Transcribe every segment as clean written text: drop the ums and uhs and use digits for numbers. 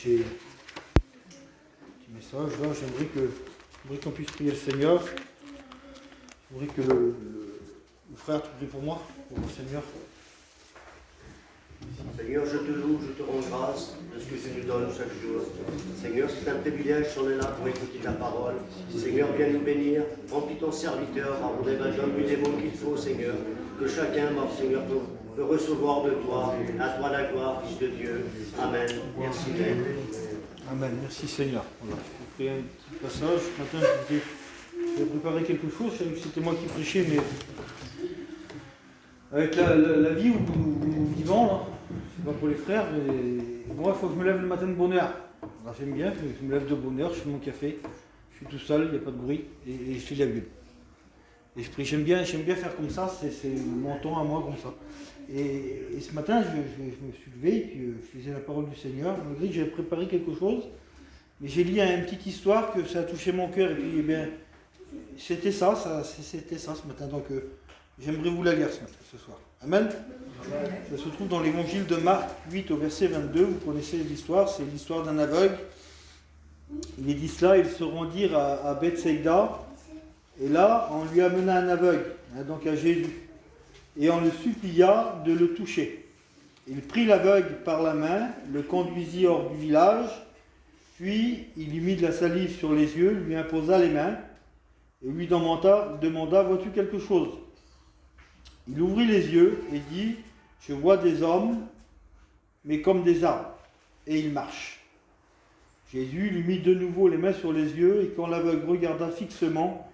J'ai un petit message là, j'aimerais qu'on puisse prier le Seigneur. J'aimerais que le frère te prie pour moi, pour le Seigneur. Seigneur, je te loue, je te rends grâce de ce que tu nous donnes chaque jour. Seigneur, c'est un privilège, on est là pour écouter ta parole. Seigneur, viens nous bénir, remplis ton serviteur, donne-lui les mots qu'il faut, Seigneur, que chacun, Seigneur, peut recevoir de toi, à toi la gloire, Fils de Dieu. Amen. Merci, Père. Amen. Merci, Seigneur. Voilà. Je vais un petit passage. Ce matin, je vais préparer quelque chose. Je savais que c'était moi qui prêchais, mais avec la vie où nous vivons, là, c'est pas pour les frères, mais moi, il faut que je me lève le matin de bonne heure. Alors, j'aime bien, je me lève de bonne heure, je fais mon café, je suis tout seul, il n'y a pas de bruit, et je fais la Bible. Et je prie, j'aime bien faire comme ça, c'est mon temps à moi comme ça. Et ce matin, je me suis levé, et puis je faisais la parole du Seigneur, malgré que j'avais préparé quelque chose, mais j'ai lu une petite histoire que ça a touché mon cœur, et puis, eh bien, c'était ça ce matin, donc j'aimerais vous la lire ce soir. Amen. Ça se trouve dans l'évangile de Marc 8 au verset 22, vous connaissez l'histoire, c'est l'histoire d'un aveugle. Il est dit cela, ils se rendirent à Bethsaïda, et là, on lui amena un aveugle, donc à Jésus, et on le supplia de le toucher. Il prit l'aveugle par la main, le conduisit hors du village, puis il lui mit de la salive sur les yeux, lui imposa les mains, et lui demanda, vois-tu quelque chose ? Il ouvrit les yeux et dit, je vois des hommes, mais comme des arbres, et il marche. Jésus lui mit de nouveau les mains sur les yeux, et quand l'aveugle regarda fixement,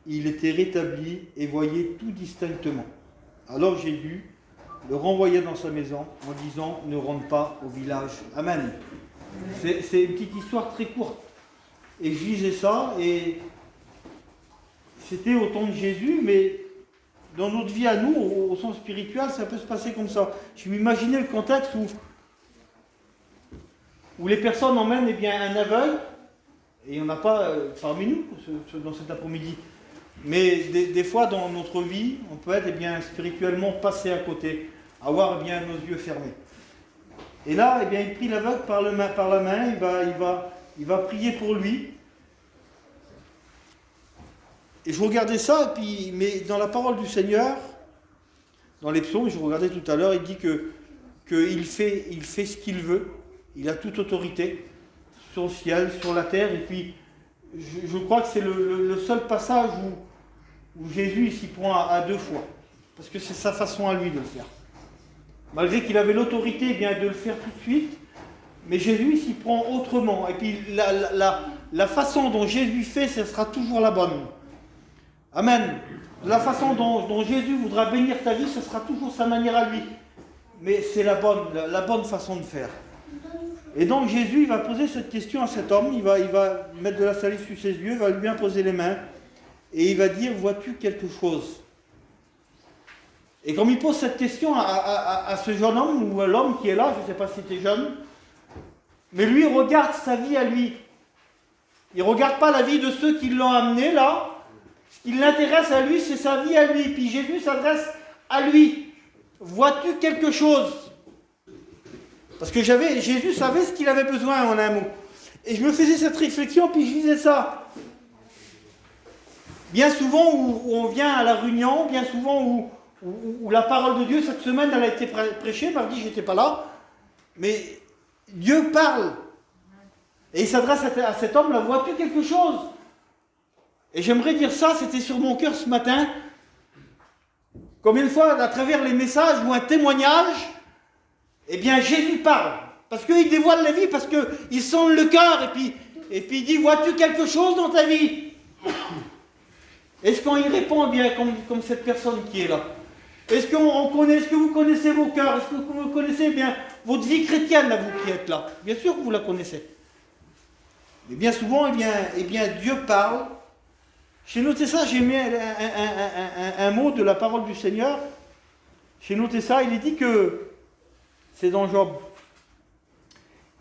il était rétabli et voyait tout distinctement. Alors Jésus le renvoya dans sa maison en disant, ne rentre pas au village. Amen. C'est une petite histoire très courte. Et je lisais ça, et c'était au temps de Jésus, mais dans notre vie à nous, au sens spirituel, ça peut se passer comme ça. Je m'imaginais le contexte où les personnes emmènent un aveugle, et il n'y en a pas parmi nous dans cet après-midi. Mais des fois dans notre vie, on peut être spirituellement passé à côté, avoir nos yeux fermés. Et là, il prit l'aveugle par la main, il va prier pour lui. Et je regardais ça, mais dans la parole du Seigneur, dans les psaumes, je regardais tout à l'heure, il dit qu'il fait ce qu'il veut, il a toute autorité sur le ciel, sur la terre, et puis je crois que c'est le seul passage où Jésus s'y prend à deux fois, parce que c'est sa façon à lui de le faire. Malgré qu'il avait l'autorité de le faire tout de suite, mais Jésus s'y prend autrement, et puis la façon dont Jésus fait, ce sera toujours la bonne. Amen. La façon dont Jésus voudra bénir ta vie, ce sera toujours sa manière à lui. Mais c'est la bonne façon de faire. Et donc Jésus, il va poser cette question à cet homme, il va mettre de la salive sur ses yeux, va lui imposer les mains, et il va dire, vois-tu quelque chose ? Et comme il pose cette question à ce jeune homme, ou à l'homme qui est là, je ne sais pas si c'était jeune, mais lui, il regarde sa vie à lui. Il ne regarde pas la vie de ceux qui l'ont amené là. Ce qui l'intéresse à lui, c'est sa vie à lui. Puis Jésus s'adresse à lui. Vois-tu quelque chose ? Parce que Jésus savait ce qu'il avait besoin en un mot. Et je me faisais cette réflexion, puis je disais ça. Bien souvent où on vient à la réunion, bien souvent où la parole de Dieu, cette semaine, elle a été prêchée, mardi, je n'étais pas là. Mais Dieu parle. Et il s'adresse à cet homme, là, vois-tu quelque chose ? Et j'aimerais dire ça, c'était sur mon cœur ce matin. Combien de fois, à travers les messages ou un témoignage, Jésus parle. Parce qu'il dévoile la vie, parce qu'il sonde le cœur, et puis il dit, vois-tu quelque chose dans ta vie ? Est-ce qu'on y répond comme cette personne qui est là ? Est-ce que vous connaissez vos cœurs ? Est-ce que vous connaissez votre vie chrétienne, là, vous qui êtes là ? Bien sûr que vous la connaissez. Mais bien souvent, Dieu parle. J'ai noté ça, j'ai mis un mot de la parole du Seigneur. J'ai noté ça, il est dit que, c'est dans Job,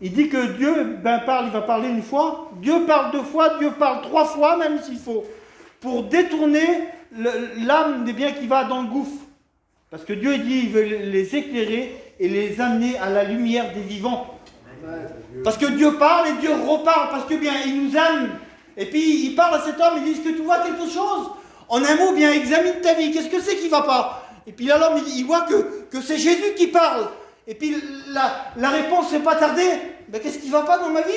il dit que Dieu parle, il va parler une fois, Dieu parle deux fois, Dieu parle trois fois, même s'il faut, pour détourner l'âme des biens qui va dans le gouffre. Parce que Dieu dit, il veut les éclairer et les amener à la lumière des vivants. Parce que Dieu parle et Dieu reparle, parce que bien, il nous aime. Et puis, il parle à cet homme, il dit, est-ce que tu vois quelque chose? En un mot, bien, examine ta vie, qu'est-ce que c'est qui ne va pas? Et puis là, l'homme, il voit que c'est Jésus qui parle. Et puis, la réponse ne fait pas tarder. Ben, qu'est-ce qui ne va pas dans ma vie?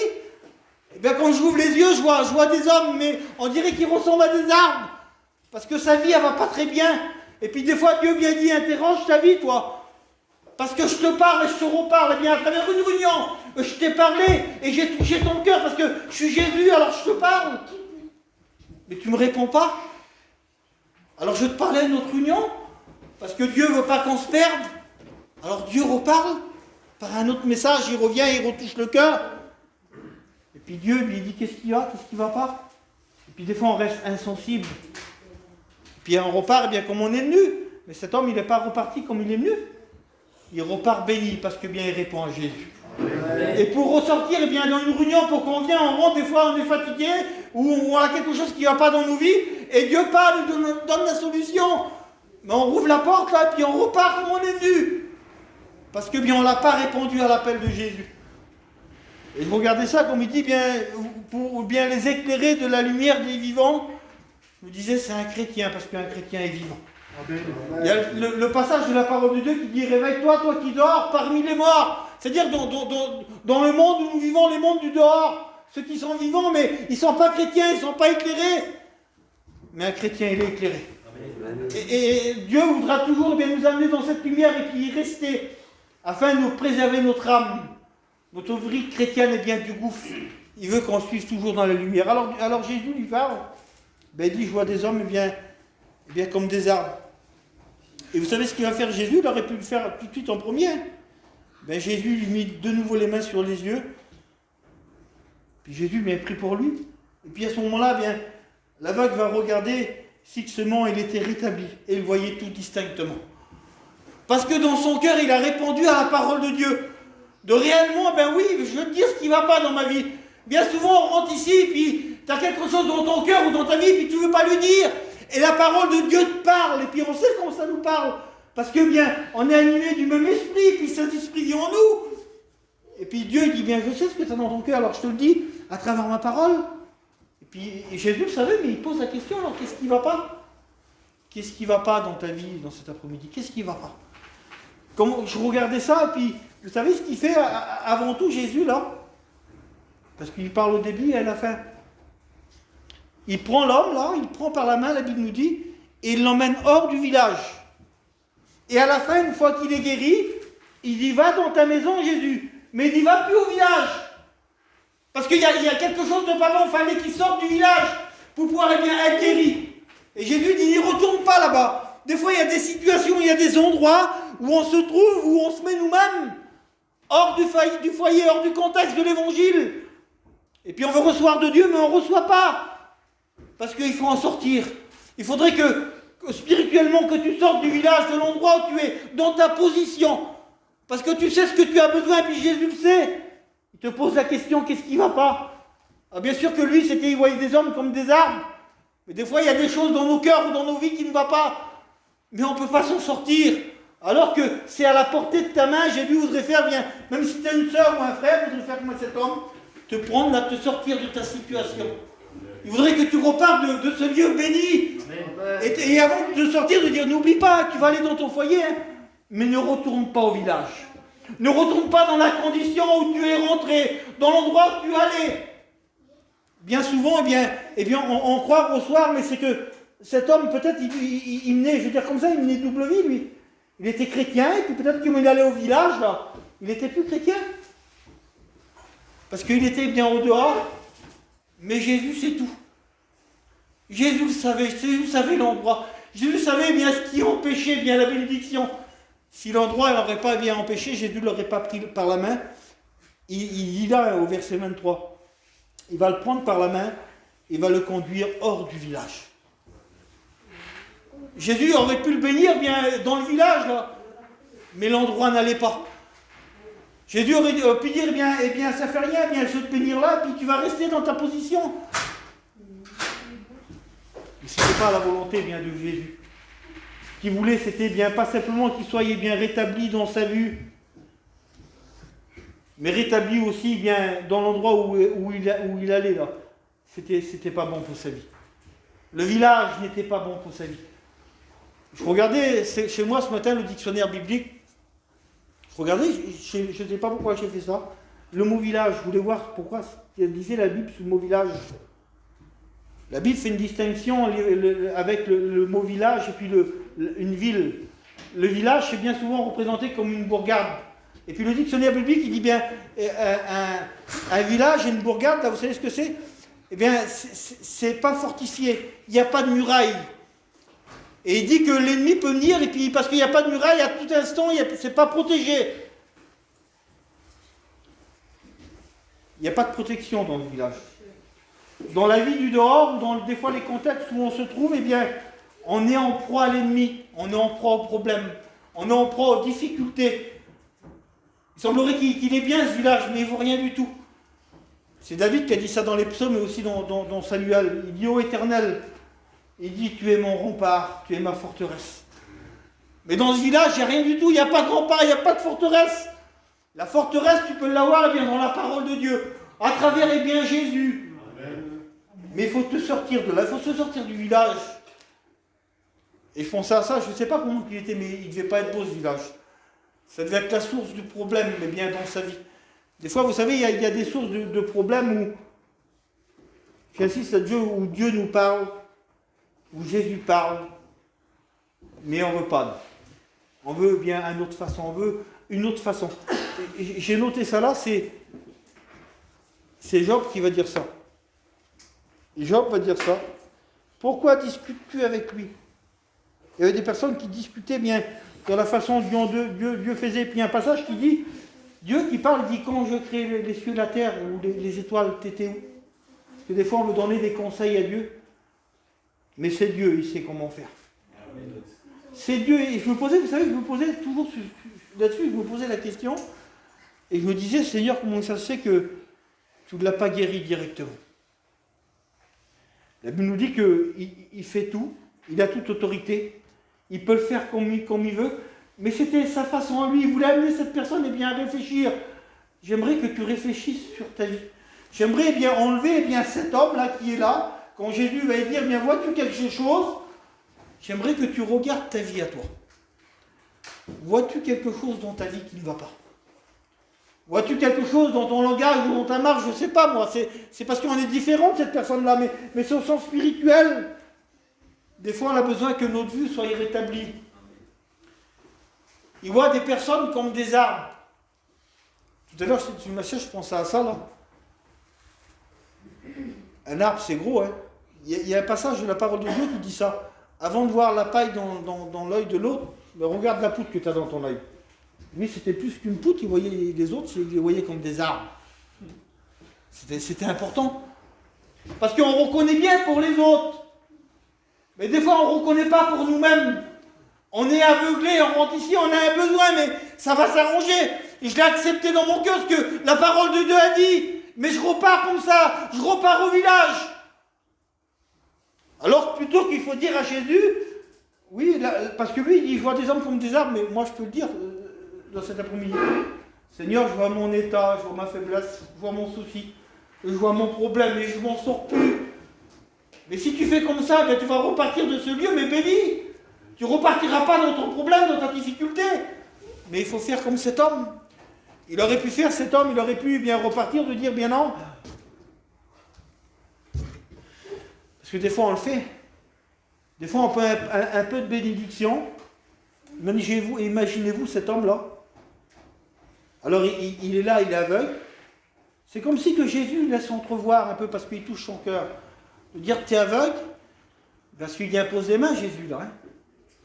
Et bien, quand j'ouvre les yeux, je vois des hommes, mais on dirait qu'ils ressemblent à des arbres. Parce que sa vie, elle ne va pas très bien. Et puis, des fois, Dieu bien dit, interroge ta vie, toi. Parce que je te parle et je te reparle. Et bien, à travers une réunion, je t'ai parlé et j'ai touché ton cœur parce que je suis Jésus, alors je te parle. Mais tu ne me réponds pas. Alors je te parlais à une autre réunion, parce que Dieu ne veut pas qu'on se perde. Alors Dieu reparle par un autre message, il revient, il retouche le cœur. Et puis Dieu lui dit, qu'est-ce qu'il y a, qu'est-ce qui ne va pas? Et puis des fois on reste insensible. Et puis on repart bien comme on est venu. Mais cet homme, il n'est pas reparti comme il est venu. Il repart béni parce que bien il répond à Jésus. Et pour ressortir, eh bien, dans une réunion, pour qu'on vienne, on rentre, des fois on est fatigué, ou on a quelque chose qui ne va pas dans nos vies, et Dieu parle, il nous donne la solution. Mais on rouvre la porte là, puis on repart comme on est venu. Parce que bien on n'a pas répondu à l'appel de Jésus. Et regardez ça, comme il dit, bien, pour bien les éclairer de la lumière des vivants, je me disais, c'est un chrétien, parce qu'un chrétien est vivant. Il y a le passage de la parole de Dieu qui dit, réveille-toi, toi qui dors, parmi les morts. C'est-à-dire dans le monde où nous vivons, les mondes du dehors, ceux qui sont vivants, mais ils ne sont pas chrétiens, ils ne sont pas éclairés. Mais un chrétien, il est éclairé. Et Dieu voudra toujours bien nous amener dans cette lumière et puis y rester, afin de nous préserver notre âme. Notre vie chrétienne est bien du gouffre. Il veut qu'on suive toujours dans la lumière. Alors Jésus lui parle. Ben, il dit, je vois des hommes bien comme des arbres. Et vous savez ce qu'il va faire Jésus? Il aurait pu le faire tout de suite en premier. Ben, Jésus lui mit de nouveau les mains sur les yeux. Puis Jésus bien pris pour lui. Et puis à ce moment-là, bien, l'aveugle va regarder fixement, il était rétabli. Et il voyait tout distinctement. Parce que dans son cœur, il a répondu à la parole de Dieu. De réellement, ben oui, je veux te dire ce qui ne va pas dans ma vie. Bien souvent, on rentre ici, puis tu as quelque chose dans ton cœur ou dans ta vie, puis tu ne veux pas lui dire. Et la parole de Dieu te parle, et puis on sait comment ça nous parle. Parce que bien, on est animé du même esprit, puis cet esprit vit en nous. Et puis Dieu dit, bien, je sais ce que tu as dans ton cœur, alors je te le dis, à travers ma parole. Et puis Jésus le savait, mais il pose la question, alors qu'est-ce qui ne va pas? Qu'est-ce qui ne va pas dans ta vie, dans cet après-midi? Qu'est-ce qui ne va pas? Comme je regardais ça, et puis, vous savez ce qu'il fait avant tout, Jésus, là? Parce qu'il parle au début et à la fin. Il prend l'homme, là, il prend par la main, la Bible nous dit, et il l'emmène hors du village. Et à la fin, une fois qu'il est guéri, il dit, va dans ta maison, Jésus. Mais il dit, va plus au village. Parce qu'il y a quelque chose de pas bon, il fallait qu'il sorte du village pour pouvoir être guéri. Et Jésus dit, ne retourne pas là-bas. Des fois, il y a des situations, il y a des endroits où on se trouve, où on se met nous-mêmes hors du foyer, hors du contexte de l'évangile. Et puis on veut recevoir de Dieu, mais on ne reçoit pas. Parce qu'il faut en sortir. Il faudrait que spirituellement, que tu sortes du village, de l'endroit où tu es, dans ta position. Parce que tu sais ce que tu as besoin, et puis Jésus le sait. Il te pose la question, qu'est-ce qui ne va pas? Alors bien sûr que lui, il voyait des hommes comme des arbres. Mais des fois, il y a des choses dans nos cœurs ou dans nos vies qui ne vont pas. Mais on ne peut pas s'en sortir. Alors que c'est à la portée de ta main, Jésus voudrait faire bien, même si tu es une sœur ou un frère, il voudrait faire comme cet homme, te prendre, là, te sortir de ta situation. Il voudrait que tu repartes de ce lieu béni. Et avant de sortir, de dire, n'oublie pas, tu vas aller dans ton foyer, hein, mais ne retourne pas au village. Ne retourne pas dans la condition où tu es rentré, dans l'endroit où tu allais. Bien souvent, eh bien, on croit au soir, mais c'est que cet homme, peut-être, il menait, je veux dire comme ça, il menait double vie, lui. Il était chrétien, et puis peut-être qu'il allait au village, là, il n'était plus chrétien. Parce qu'il était bien au dehors. Mais Jésus, c'est tout. Jésus savait l'endroit. Jésus savait bien ce qui empêchait bien la bénédiction. Si l'endroit n'aurait pas bien empêché, Jésus ne l'aurait pas pris par la main. Il dit là, au verset 23, il va le prendre par la main, il va le conduire hors du village. Jésus aurait pu le bénir bien dans le village, là, mais l'endroit n'allait pas. Jésus aurait pu dire, eh bien, ça fait rien, bien, je vais te bénir là, puis tu vas rester dans ta position. Mais ce n'était pas la volonté bien de Jésus. Ce qu'il voulait, c'était bien pas simplement qu'il soit bien rétabli dans sa vue, mais rétabli aussi bien dans l'endroit où il allait là. C'était pas bon pour sa vie. Le village n'était pas bon pour sa vie. Je regardais chez moi ce matin le dictionnaire biblique. Je regardais, je ne sais pas pourquoi j'ai fait ça. Le mot village, je voulais voir pourquoi disait la Bible ce mot village. La Bible fait une distinction avec le mot village et puis une ville. Le village, c'est bien souvent représenté comme une bourgade. Et puis le dictionnaire biblique, il dit bien un village et une bourgade, là, vous savez ce que c'est? Eh bien, c'est pas fortifié. Il n'y a pas de muraille. Et il dit que l'ennemi peut venir, et puis parce qu'il n'y a pas de muraille, à tout instant, c'est pas protégé. Il n'y a pas de protection dans le village. Dans la vie du dehors, ou dans des fois les contextes où on se trouve, eh bien, on est en proie à l'ennemi, on est en proie aux problèmes, on est en proie aux difficultés. Il semblerait qu'il est bien ce village, mais il ne vaut rien du tout. C'est David qui a dit ça dans les psaumes, mais aussi dans Samuel. Il dit, ô Éternel, il dit, tu es mon rempart, tu es ma forteresse. Mais dans ce village, il n'y a rien du tout, il n'y a pas de rempart, il n'y a pas de forteresse. La forteresse, tu peux l'avoir eh bien, dans la parole de Dieu, à travers eh bien, Jésus. Amen. Mais il faut te sortir de là, il faut se sortir du village. Et je pensais à ça, je ne sais pas comment il était, mais il ne devait pas être beau ce village. Ça devait être la source du problème, mais bien dans sa vie. Des fois, vous savez, il y a des sources de problèmes où, j'insiste à Dieu, où Dieu nous parle, où Jésus parle, mais on ne veut pas. On veut bien une autre façon, on veut une autre façon. Et j'ai noté ça là, c'est Job qui va dire ça. Et Job va dire ça. Pourquoi discutes-tu avec lui? Il y avait des personnes qui discutaient bien dans la façon dont Dieu faisait. Puis il y a un passage qui dit, Dieu qui parle, dit quand je crée les cieux, la terre, ou les étoiles, t'étais où? Parce que des fois on veut donner des conseils à Dieu, mais c'est Dieu, il sait comment faire. C'est Dieu, et je me posais, vous savez, je me posais toujours là-dessus, je me posais la question, et je me disais, Seigneur, comment ça se fait que tu ne l'as pas guéri directement? La Bible nous dit qu'il fait tout, il a toute autorité, il peut le faire comme il veut, mais c'était sa façon à lui, il voulait amener cette personne bien, à réfléchir. J'aimerais que tu réfléchisses sur ta vie. J'aimerais bien enlever bien, cet homme-là qui est là, quand Jésus va lui dire, bien vois-tu quelque chose? J'aimerais que tu regardes ta vie à toi. Vois-tu quelque chose dans ta vie qui ne va pas? Vois-tu quelque chose dans ton langage ou dans ta marche? Je ne sais pas moi, c'est parce qu'on est différent de cette personne-là, mais c'est au sens spirituel. Des fois on a besoin que notre vue soit rétablie. Il voit des personnes comme des arbres. Tout à l'heure, sur ma chaise, je pensais à ça là. Un arbre c'est gros, hein. Il y a un passage de la parole de Dieu qui dit ça. Avant de voir la paille dans l'œil de l'autre, regarde la poutre que tu as dans ton œil. Lui, c'était plus qu'une poutre, il voyait les autres, il les voyait comme des arbres. C'était important. Parce qu'on reconnaît bien pour les autres. Mais des fois, on ne reconnaît pas pour nous-mêmes. On est aveuglé, on rentre ici, on a un besoin, mais ça va s'arranger. Et je l'ai accepté dans mon cœur, ce que la parole de Dieu a dit. Mais je repars comme ça, je repars au village. Alors plutôt qu'il faut dire à Jésus, oui, là, parce que lui, il dit, je vois des hommes comme des arbres, mais moi je peux le dire dans cet après-midi. Seigneur, je vois mon état, je vois ma faiblesse, je vois mon souci, je vois mon problème et je m'en sors plus. Mais si tu fais comme ça, ben, tu vas repartir de ce lieu, mais béni. Tu ne repartiras pas dans ton problème, dans ta difficulté. Mais il faut faire comme cet homme. Il aurait pu faire cet homme, il aurait pu bien repartir, de dire bien non. Parce que des fois on le fait. Des fois on peut un peu de bénédiction. Imaginez-vous cet homme-là. Alors il est là, il est aveugle. C'est comme si que Jésus laisse entrevoir un peu parce qu'il touche son cœur. De dire tu es aveugle, parce qu'il y impose les mains Jésus là. Hein.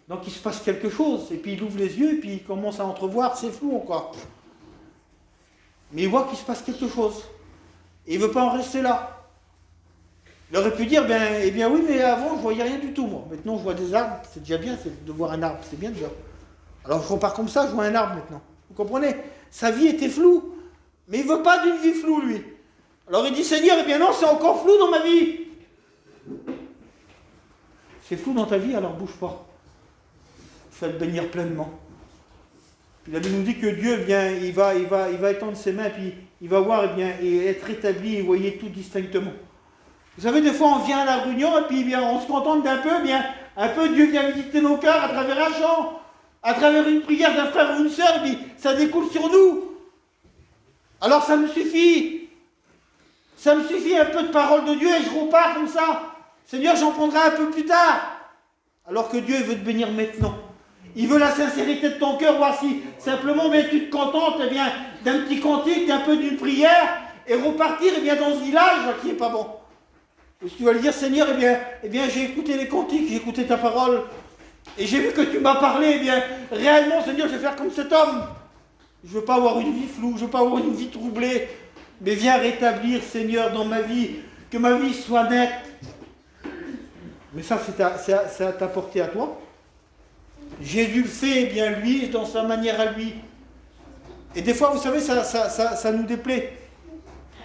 Donc il se passe quelque chose. Et puis il ouvre les yeux et puis il commence à entrevoir, c'est flou encore. Mais il voit qu'il se passe quelque chose. Et il ne veut pas en rester là. Il aurait pu dire, eh bien oui, mais avant, je ne voyais rien du tout, moi. Maintenant, je vois des arbres, c'est déjà bien de voir un arbre, c'est bien déjà. Alors je repars comme ça, je vois un arbre maintenant. Vous comprenez? Sa vie était floue. Mais il ne veut pas d'une vie floue, lui. Alors il dit, Seigneur, eh bien non, c'est encore flou dans ma vie. C'est flou dans ta vie, alors bouge pas. Fais-le bénir pleinement. La Bible nous dit que Dieu, eh bien, il va étendre ses mains, puis il va voir, eh bien, et être établi, et voyez tout distinctement. Vous savez, des fois, on vient à la réunion, et puis, eh bien, on se contente d'un peu, eh bien, un peu, Dieu vient visiter nos cœurs à travers un chant, à travers une prière d'un frère ou une sœur, et puis ça découle sur nous. Alors, ça me suffit. Ça me suffit un peu de parole de Dieu, et je repars comme ça. Seigneur, j'en prendrai un peu plus tard. Alors que Dieu veut te bénir maintenant. Il veut la sincérité de ton cœur, voir si simplement mais tu te contentes eh bien, d'un petit cantique, d'un peu d'une prière, et repartir eh bien, dans ce village là, qui n'est pas bon. Et si tu vas lui dire, Seigneur, eh bien j'ai écouté les cantiques, j'ai écouté ta parole, et j'ai vu que tu m'as parlé, eh bien, réellement, Seigneur, je vais faire comme cet homme. Je ne veux pas avoir une vie floue, je ne veux pas avoir une vie troublée, mais viens rétablir, Seigneur, dans ma vie, que ma vie soit nette. Mais ça, c'est à t'apporter à toi. Jésus le fait, eh bien lui, dans sa manière à lui. Et des fois, vous savez, ça nous déplaît.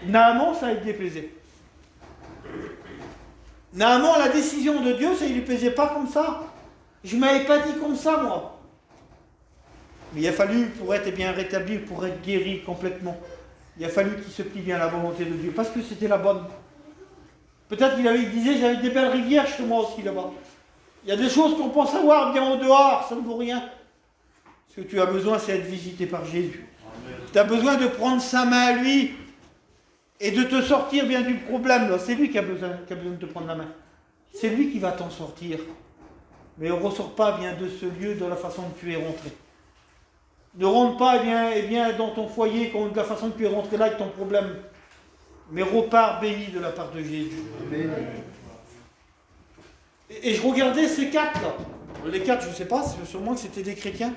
Naaman, ça lui déplaisait. Naaman, la décision de Dieu, ça ne lui plaisait pas comme ça. Je ne m'avais pas dit comme ça, moi. Mais il a fallu, pour être eh bien rétabli, pour être guéri complètement, il a fallu qu'il se plie bien à la volonté de Dieu, parce que c'était la bonne. Peut-être qu'il disait, j'avais des belles rivières chez moi aussi là-bas. Il y a des choses qu'on pense avoir bien au dehors, ça ne vaut rien. Ce que tu as besoin, c'est d'être visité par Jésus. Tu as besoin de prendre sa main à lui et de te sortir bien du problème. C'est lui qui a besoin de te prendre la main. C'est lui qui va t'en sortir. Mais ne ressort pas bien de ce lieu de la façon dont tu es rentré. Ne rentre pas bien dans ton foyer de la façon dont tu es rentré là avec ton problème. Mais repars béni de la part de Jésus. Amen. Et je regardais ces quatre là. Les quatre, je ne sais pas, sûrement que c'était des chrétiens.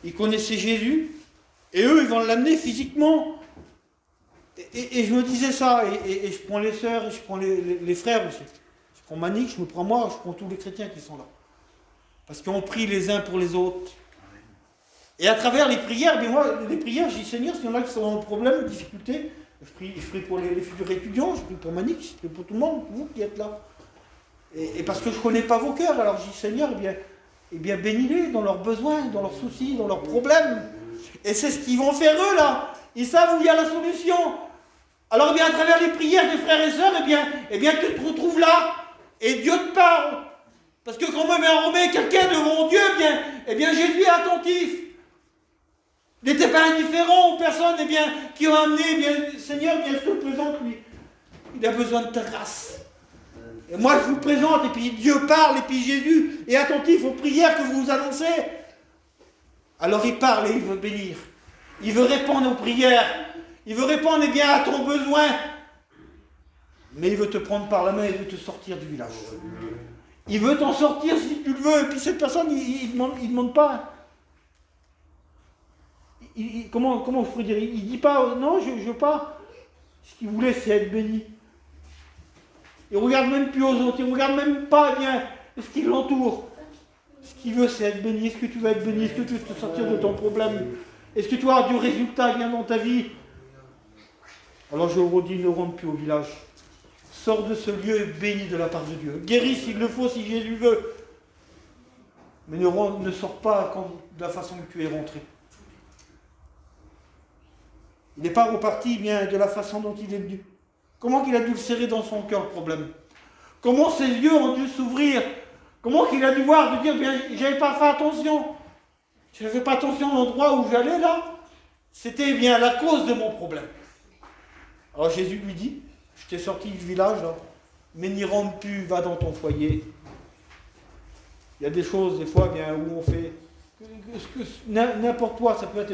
Ils connaissaient Jésus. Et eux, ils vont l'amener physiquement. Et je me disais ça. Et je prends les sœurs, et je prends les frères aussi. Je prends Manique, je me prends moi, je prends tous les chrétiens qui sont là. Parce qu'on prie les uns pour les autres. Et à travers les prières, bien moi, les prières, je dis Seigneur, s'il y en a qui sont en problème, en difficulté, je prie pour les futurs étudiants, je prie pour Manique, je prie pour tout le monde, vous qui êtes là. Et parce que je ne connais pas vos cœurs, alors je dis Seigneur, eh bien bénis-les dans leurs besoins, dans leurs soucis, dans leurs problèmes. Et c'est ce qu'ils vont faire eux là. Ils savent où il y a la solution. Alors bien à travers les prières des frères et sœurs, eh bien tu te retrouves là. Et Dieu te parle. Parce que quand on remet quelqu'un devant Dieu, eh bien Jésus est attentif. Il n'était pas indifférent aux personnes qui ont amené, Seigneur, je te le présente, lui. Il a besoin de ta grâce. Et moi, je vous présente, et puis Dieu parle, et puis Jésus est attentif aux prières que vous annoncez. Alors il parle et il veut bénir. Il veut répondre aux prières. Il veut répondre à ton besoin. Mais il veut te prendre par la main et il veut te sortir du village. Il veut t'en sortir si tu le veux. Et puis cette personne, il demande pas. Comment je pourrais dire? Il dit pas, non, je veux pas. Ce qu'il voulait, c'est être béni. Il ne regarde même plus aux autres, il ne regarde même pas ce qui l'entoure. Ce qu'il veut, c'est être béni. Est-ce que tu vas être béni? Est-ce que tu veux te sortir de ton problème? Est-ce que tu vas avoir du résultat dans ta vie? Alors je vous redis, ne rentre plus au village. Sors de ce lieu béni de la part de Dieu. Guéris s'il le faut, si Jésus veut. Mais ne sors pas de la façon que tu es rentré. Il n'est pas reparti de la façon dont il est venu. Comment qu'il a dû le serrer dans son cœur, le problème? Comment ses yeux ont dû s'ouvrir? Comment qu'il a dû voir, de dire, j'avais pas fait attention. Je n'avais pas attention à l'endroit où j'allais là. C'était la cause de mon problème. Alors Jésus lui dit, je t'ai sorti du village, là, mais n'y rentre plus, va dans ton foyer. Il y a des choses, des fois, où on fait... N'importe quoi, ça peut être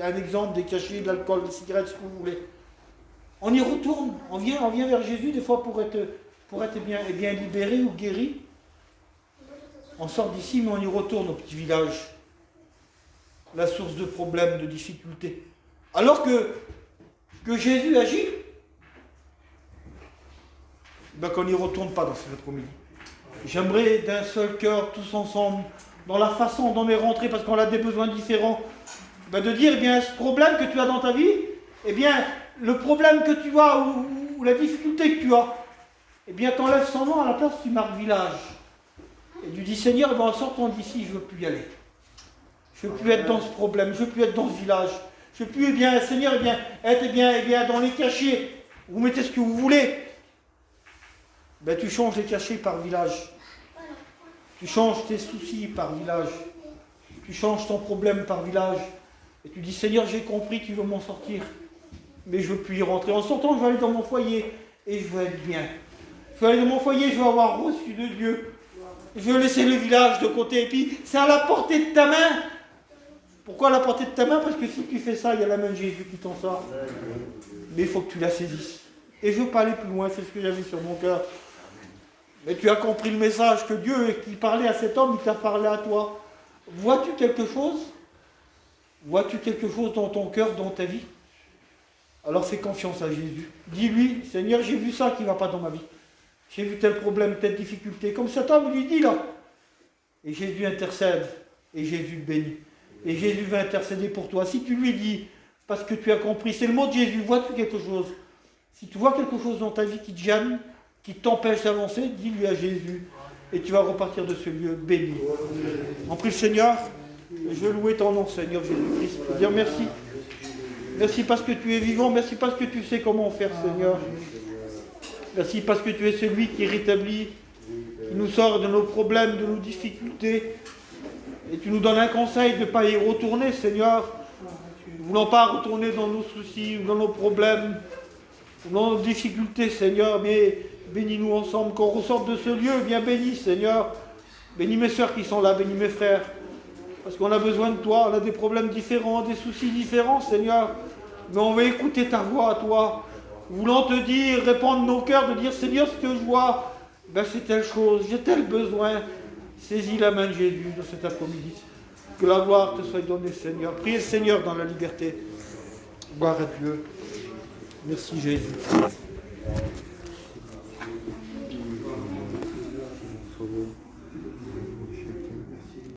un exemple, des cachets, de l'alcool, des cigarettes, ce que vous voulez. On y retourne, on vient vers Jésus des fois pour être bien libéré ou guéri. On sort d'ici, mais on y retourne au petit village. La source de problèmes, de difficultés. Alors que Jésus agit, qu'on n'y retourne pas dans cet après-midi. J'aimerais d'un seul cœur, tous ensemble, dans la façon dont on est rentré, parce qu'on a des besoins différents, de dire, ce problème que tu as dans ta vie, le problème que tu as ou la difficulté que tu as, t'enlèves son nom, à la place tu marques village. Et tu dis, Seigneur, en sortant d'ici, je ne veux plus y aller. Je ne veux plus être dans ce problème, je ne veux plus être dans ce village. Je ne veux plus, eh bien, Seigneur, être dans les cachets. Vous mettez ce que vous voulez. Ben, tu changes les cachets par village. Tu changes tes soucis par village. Tu changes ton problème par village. Et tu dis, Seigneur, j'ai compris, tu veux m'en sortir. Mais je ne veux plus y rentrer. En sortant, je vais aller dans mon foyer et je veux être bien. Je vais aller dans mon foyer, je vais avoir reçu de Dieu. Je veux laisser le village de côté. Et puis, c'est à la portée de ta main. Pourquoi à la portée de ta main? Parce que si tu fais ça, il y a la main de Jésus qui t'en sort. Mais il faut que tu la saisisses. Et je ne veux pas aller plus loin, c'est ce que j'avais sur mon cœur. Mais tu as compris le message que Dieu, qui parlait à cet homme, il t'a parlé à toi. Vois-tu quelque chose? Vois-tu quelque chose dans ton cœur, dans ta vie? Alors fais confiance à Jésus. Dis-lui, Seigneur, j'ai vu ça qui ne va pas dans ma vie. J'ai vu tel problème, telle difficulté. Comme cet homme lui dit là. Et Jésus intercède. Et Jésus le bénit. Et Jésus va intercéder pour toi. Si tu lui dis, parce que tu as compris, c'est le mot de Jésus, vois-tu quelque chose? Si tu vois quelque chose dans ta vie qui te gêne, qui t'empêche d'avancer, dis-lui à Jésus. Et tu vas repartir de ce lieu béni. On prie le Seigneur. Je veux louer ton nom, Seigneur Jésus-Christ. Je veux dire merci. Merci parce que tu es vivant. Merci parce que tu sais comment faire, Seigneur. Merci parce que tu es celui qui rétablit, qui nous sort de nos problèmes, de nos difficultés. Et tu nous donnes un conseil de ne pas y retourner, Seigneur. Nous ne voulons pas retourner dans nos soucis, dans nos problèmes, dans nos difficultés, Seigneur. Mais bénis-nous ensemble, qu'on ressorte de ce lieu. Bien bénis, Seigneur. Bénis mes soeurs qui sont là, bénis mes frères. Parce qu'on a besoin de toi, on a des problèmes différents, des soucis différents, Seigneur. Mais on veut écouter ta voix à toi. Voulant te dire, répondre nos cœurs, de dire, Seigneur, ce que je vois, ben c'est telle chose, j'ai tel besoin. Saisis la main de Jésus dans cet après-midi. Que la gloire te soit donnée, Seigneur. Priez le Seigneur dans la liberté. Gloire à Dieu. Merci Jésus.